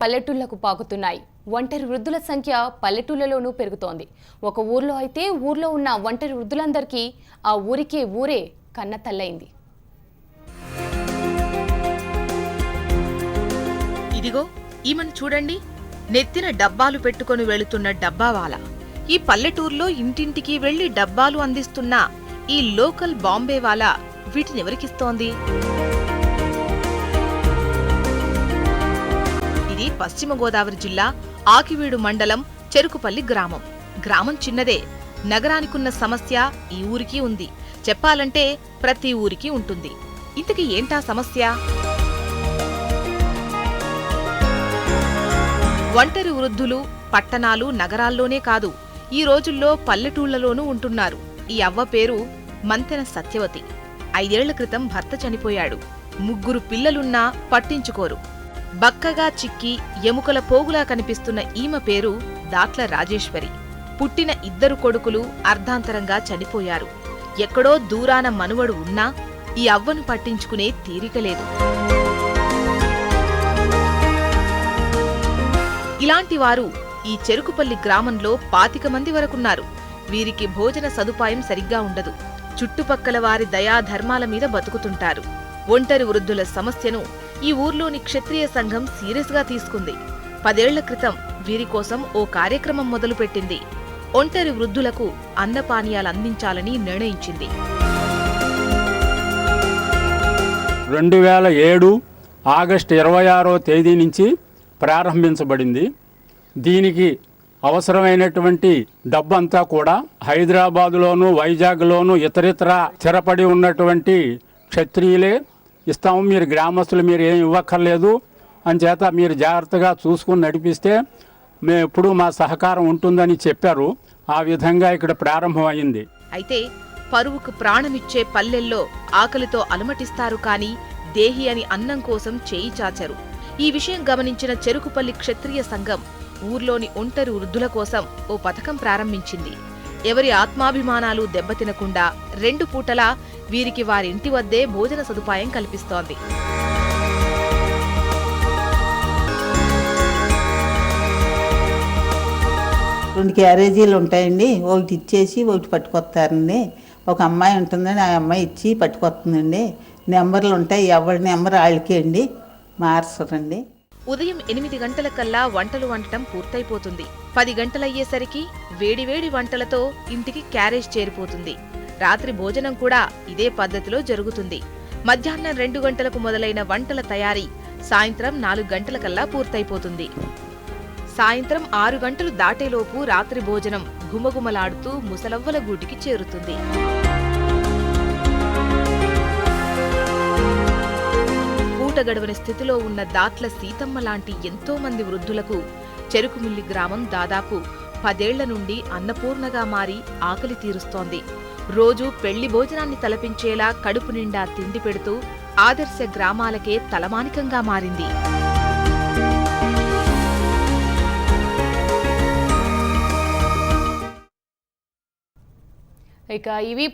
పల్లెటూళ్లకు పాకుతున్నాయి. ఒంటరి వృద్ధుల సంఖ్య పల్లెటూళ్లలోనూ పెరుగుతోంది. ఒక ఊర్లో అయితే ఊర్లో ఉన్న ఒంటరి వృద్ధులందరికీ ఆ ఊరే కన్నతల్లైంది. ఇదిగో ఈమెను చూడండి, నెత్తిన డబ్బాలు పెట్టుకొని వెళుతున్న డబ్బావాలా. ఈ పల్లెటూర్లో ఇంటింటికి వెళ్లి డబ్బాలు అందిస్తున్న ఈ లోకల్ బాంబేవాలా వీటినెవరికిస్తోంది? ఇది పశ్చిమ గోదావరి జిల్లా ఆకివీడు మండలం చెరుకుపల్లి గ్రామం. గ్రామం చిన్నదే, నగరానికున్న సమస్య ఈ ఊరికి ఉంది. చెప్పాలంటే ప్రతి ఊరికి ఉంటుంది. ఇంతకీ ఏంటా సమస్య? ఒంటరి వృద్ధులు పట్టణాలు నగరాల్లోనే కాదు, ఈ రోజుల్లో పల్లెటూళ్లలోనూ ఉంటున్నారు. ఈ అవ్వ పేరు మంతెన సత్యవతి. 5 ఏళ్ల క్రితం భర్త చనిపోయాడు. 3 పిల్లలున్నా పట్టించుకోరు. బక్కగా చిక్కి ఎముకల పోగులా కనిపిస్తున్న ఈమె పేరు దాట్ల రాజేశ్వరి. పుట్టిన 2 కొడుకులు అర్ధాంతరంగా చనిపోయారు. ఎక్కడో దూరాన మనువడు ఉన్నా ఈ అవ్వను పట్టించుకునే తీరికలేదు. ఇలాంటి వారు ఈ చెరుకుపల్లి గ్రామంలో 25 మంది వరకున్నారు. వీరికి భోజన సదుపాయం సరిగ్గా ఉండదు. చుట్టుపక్కల వారి దయాధర్మాల మీద బతుకుతుంటారు. ఒంటరి వృద్ధుల సమస్యను ఈ ఊర్లోని క్షత్రియ సంఘం సీరియస్ గా తీసుకుంది. 10 ఏళ్ల క్రితం వీరి కోసం ఓ కార్యక్రమం మొదలుపెట్టింది. ఒంటరి వృద్ధులకు అన్నపానీయాలు అందించాలని నిర్ణయించింది. 2007 ఆగస్టు 26వ తేదీ నుంచి ప్రారంభించబడింది. దీనికి అవసరమైనటువంటి డబ్బంతా కూడా హైదరాబాదులోను వైజాగ్లోను ఇతరితర స్థిరపడి ఉన్నటువంటి క్షత్రియులే ఇస్తాము, మీరు గ్రామస్తులు మీరు ఏం ఇవ్వక్కర్లేదు అని చేత మీరు జాగ్రత్తగా చూసుకుని నడిపిస్తే మేము ఎప్పుడూ మా సహకారం ఉంటుందని చెప్పారు. ఆ విధంగా ఇక్కడ ప్రారంభమైంది. అయితే పరువుకు ప్రాణమిచ్చే పల్లెల్లో ఆకలితో అలమటిస్తారు కానీ దేహి అని అన్నం కోసం చేయి చాచరు. ఈ విషయం గమనించిన చెరుకుపల్లి క్షత్రియ సంఘం ఊర్లోని ఒంటరి వృద్ధుల కోసం ఓ పథకం ప్రారంభించింది. ఎవరి ఆత్మాభిమానాలు దెబ్బతినకుండా 2 పూటలా వీరికి వారింటి వద్దే భోజన సదుపాయం కల్పిస్తోంది. రెండు క్యారేజీలు ఉంటాయండి. ఒకటి ఇచ్చేసి ఒకటి పట్టుకొస్తారండి. ఒక అమ్మాయి ఉంటుందండి, ఆ అమ్మాయి ఇచ్చి పట్టుకొస్తుందండి. నెంబర్లు ఉంటాయి, ఎవరి నెంబర్ వాళ్ళకే అండి, మార్చరండి. ఉదయం 8 గంటలకల్లా వంటలు వండటం పూర్తయిపోతుంది. 10 గంటలయ్యేసరికి వేడివేడి వంటలతో ఇంటికి క్యారేజ్ చేరిపోతుంది. రాత్రి భోజనం కూడా ఇదే పద్ధతిలో జరుగుతుంది. మధ్యాహ్నం 2 గంటలకు మొదలైన వంటల తయారీ సాయంత్రం 4 గంటలకల్లా పూర్తయిపోతుంది. సాయంత్రం 6 గంటలు దాటేలోపు రాత్రి భోజనం గుమగుమలాడుతూ ముసలవ్వల గూటికి చేరుతుంది. పూట గడవని స్థితిలో ఉన్న దాట్ల సీతమ్మ లాంటి ఎంతో మంది వృద్ధులకు చెరుకుమిల్లి గ్రామం దాదాపు 10 ఏళ్ల నుండి అన్నపూర్ణగా మారి ఆకలి తీరుస్తోంది. రోజూ పెళ్లి భోజనాన్ని తలపించేలా కడుపు నిండా తిండి పెడుతూ ఆదర్శ గ్రామాలకే తలమానికంగా మారింది. ఇక ఇవి